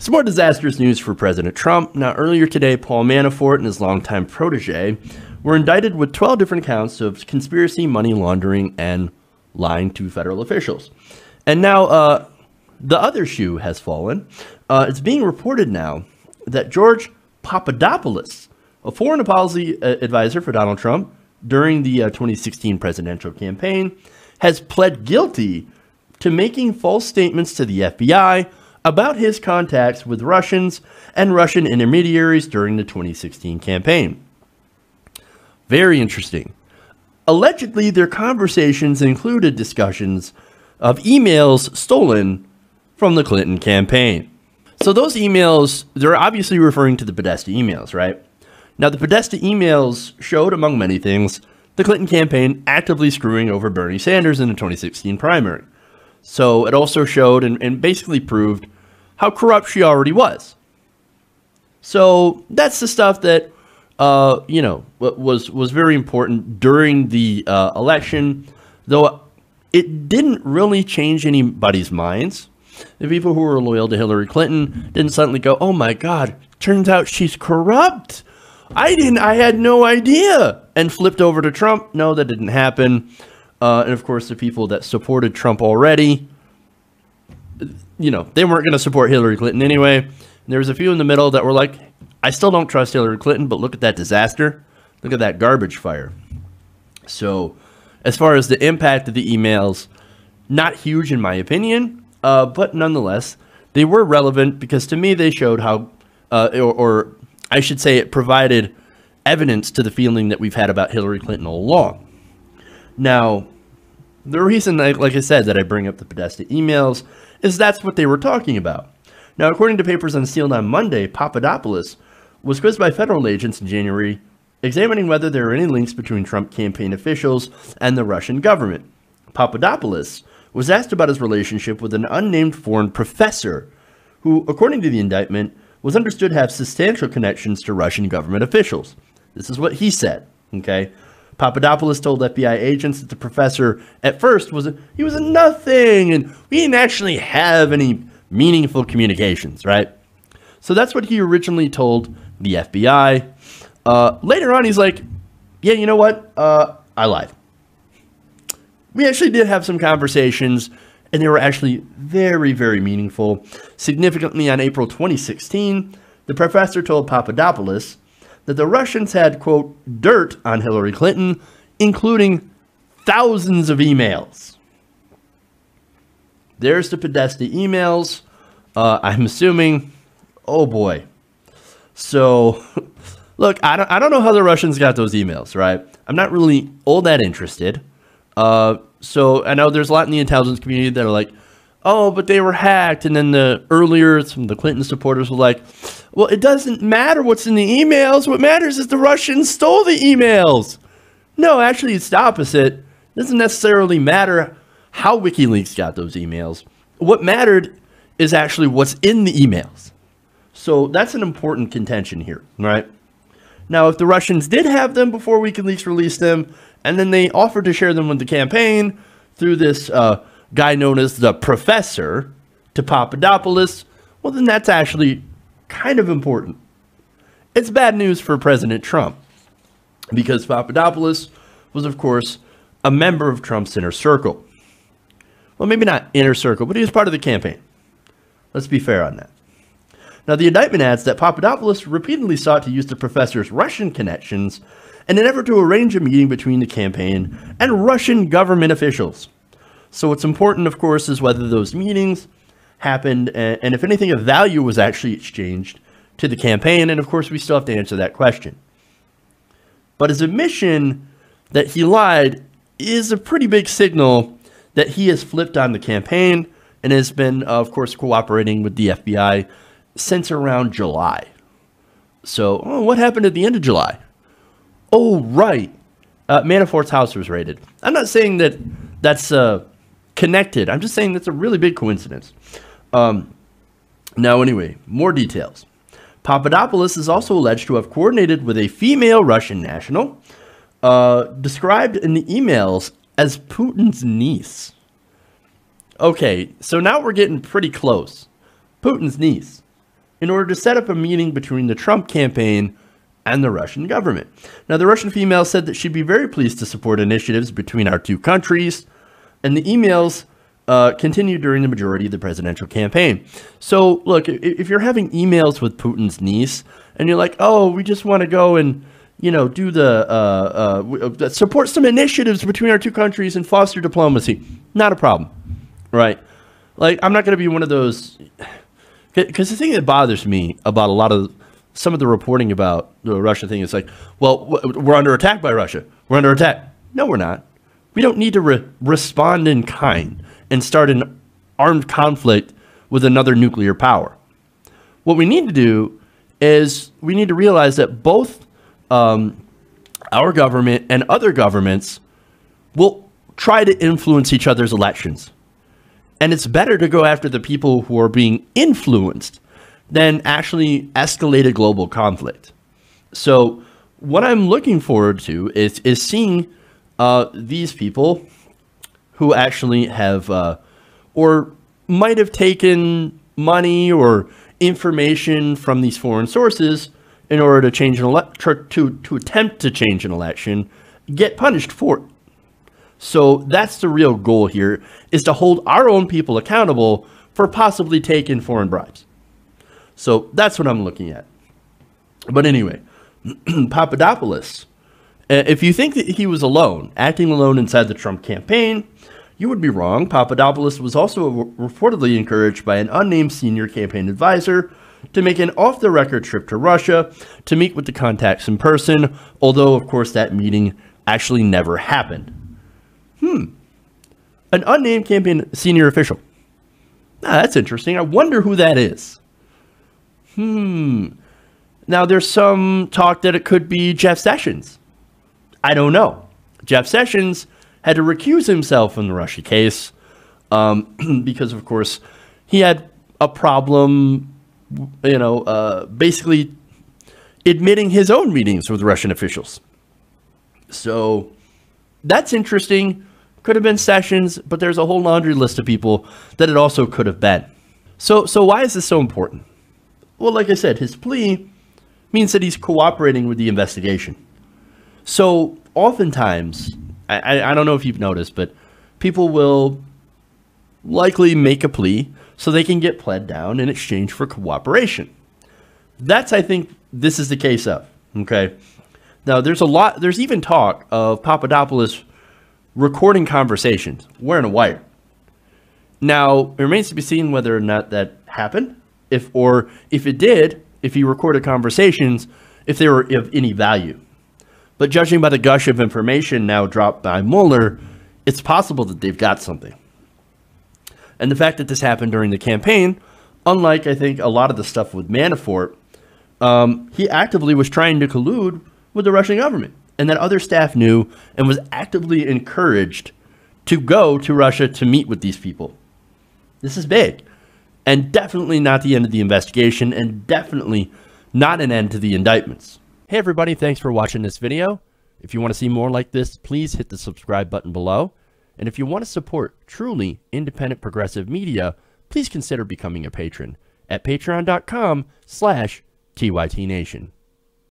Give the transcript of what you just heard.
Some more disastrous news for President Trump. Now, earlier today, Paul Manafort and his longtime protege were indicted with 12 different counts of conspiracy, money laundering, and lying to federal officials. And now the other shoe has fallen. It's being reported now that George Papadopoulos, a foreign policy advisor for Donald Trump during the 2016 presidential campaign, has pled guilty to making false statements to the FBI about his contacts with Russians and Russian intermediaries during the 2016 campaign. Very interesting. Allegedly, their conversations included discussions of emails stolen from the Clinton campaign. So those emails, they're obviously referring to the Podesta emails, right? Now, the Podesta emails showed, among many things, the Clinton campaign actively screwing over Bernie Sanders in the 2016 primary. So it also showed and basically proved how corrupt she already was. So that's the stuff that, was very important during the election, though it didn't really change anybody's minds. The people who were loyal to Hillary Clinton didn't suddenly go, oh my God, turns out she's corrupt. I had no idea, and flipped over to Trump. No, that didn't happen. And of course, the people that supported Trump already, they weren't going to support Hillary Clinton anyway. And there was a few in the middle that were like, I still don't trust Hillary Clinton, but look at that disaster. Look at that garbage fire. So as far as the impact of the emails, not huge in my opinion, but nonetheless, they were relevant because to me, they showed how, or I should say it provided evidence to the feeling that we've had about Hillary Clinton all along. Now, the reason, like I said, that I bring up the Podesta emails is that's what they were talking about. Now, according to papers unsealed on Monday, Papadopoulos was quizzed by federal agents in January, examining whether there are any links between Trump campaign officials and the Russian government. Papadopoulos was asked about his relationship with an unnamed foreign professor who, according to the indictment, was understood to have substantial connections to Russian government officials. This is what he said, okay? Papadopoulos told FBI agents that the professor at first was a nothing, and we didn't actually have any meaningful communications, right? So that's what he originally told the FBI. Later on, he's like, yeah, you know what? I lied. We actually did have some conversations, and they were actually very, very meaningful. Significantly, on April 2016, the professor told Papadopoulos that the Russians had, quote, dirt on Hillary Clinton, including thousands of emails. There's the Podesta emails. I'm assuming, oh boy. So, look, I don't know how the Russians got those emails, right? I'm not really all that interested. So I know there's a lot in the intelligence community that are like, oh, but they were hacked. And then some of the Clinton supporters were like, well, it doesn't matter what's in the emails. What matters is the Russians stole the emails. No, actually, it's the opposite. It doesn't necessarily matter how WikiLeaks got those emails. What mattered is actually what's in the emails. So that's an important contention here, right? Now, if the Russians did have them before WikiLeaks released them, and then they offered to share them with the campaign through this guy known as the professor to Papadopoulos, well, then that's actually kind of important. It's bad news for President Trump because Papadopoulos was, of course, a member of Trump's inner circle. Well, maybe not inner circle, but he was part of the campaign. Let's be fair on that. Now, the indictment adds that Papadopoulos repeatedly sought to use the professor's Russian connections in an effort to arrange a meeting between the campaign and Russian government officials. So what's important, of course, is whether those meetings happened and if anything of value was actually exchanged to the campaign. And of course, we still have to answer that question. But his admission that he lied is a pretty big signal that he has flipped on the campaign and has been, of course, cooperating with the FBI since around July. So, what happened at the end of July? Oh, right. Manafort's house was raided. I'm not saying that that's connected. I'm just saying that's a really big coincidence. Now, anyway, more details. Papadopoulos is also alleged to have coordinated with a female Russian national, described in the emails as Putin's niece. Okay, so now we're getting pretty close. Putin's niece. in order to set up a meeting between the Trump campaign and the Russian government. Now, the Russian female said that she'd be very pleased to support initiatives between our two countries, and the emails continued during the majority of the presidential campaign. So, look, if you're having emails with Putin's niece, and you're like, oh, we just want to go and, you know, do the support some initiatives between our two countries and foster diplomacy, not a problem, right? Like, I'm not going to be one of those, because the thing that bothers me about a lot of some of the reporting about the Russia thing is like, well, we're under attack by Russia. We're under attack. No, we're not. We don't need to respond in kind and start an armed conflict with another nuclear power. What we need to do is we need to realize that both our government and other governments will try to influence each other's elections. And it's better to go after the people who are being influenced than actually escalate a global conflict. So what I'm looking forward to is seeing these people who actually have or might have taken money or information from these foreign sources in order to change an to attempt to change an election, get punished for it. So that's the real goal here, is to hold our own people accountable for possibly taking foreign bribes. So that's what I'm looking at. But anyway, Papadopoulos, if you think that he was alone, acting alone inside the Trump campaign, you would be wrong. Papadopoulos was also reportedly encouraged by an unnamed senior campaign advisor to make an off-the-record trip to Russia to meet with the contacts in person, although, of course, that meeting actually never happened. An unnamed campaign senior official. That's interesting. I wonder who that is. Now, there's some talk that it could be Jeff Sessions. I don't know. Jeff Sessions had to recuse himself from the Russia case because, of course, he had a problem, you know, basically admitting his own meetings with Russian officials. So that's interesting. Could have been Sessions, but there's a whole laundry list of people that it also could have been. So why is this so important? Well, like I said, his plea means that he's cooperating with the investigation. So oftentimes, I don't know if you've noticed, but people will likely make a plea so they can get pled down in exchange for cooperation. That's, I think, this is the case of, okay? Now, there's even talk of Papadopoulos recording conversations, wearing a wire. Now, it remains to be seen whether or not that happened, if it did, if he recorded conversations, if they were of any value. But judging by the gush of information now dropped by Mueller, it's possible that they've got something. And the fact that this happened during the campaign, unlike, I think, a lot of the stuff with Manafort, he actively was trying to collude with the Russian government, and that other staff knew and was actively encouraged to go to Russia to meet with these people. This is big, and definitely not the end of the investigation, and definitely not an end to the indictments. Hey everybody, thanks for watching this video. If you want to see more like this, please hit the subscribe button below. And if you want to support truly independent progressive media, please consider becoming a patron at patreon.com/TYTNation.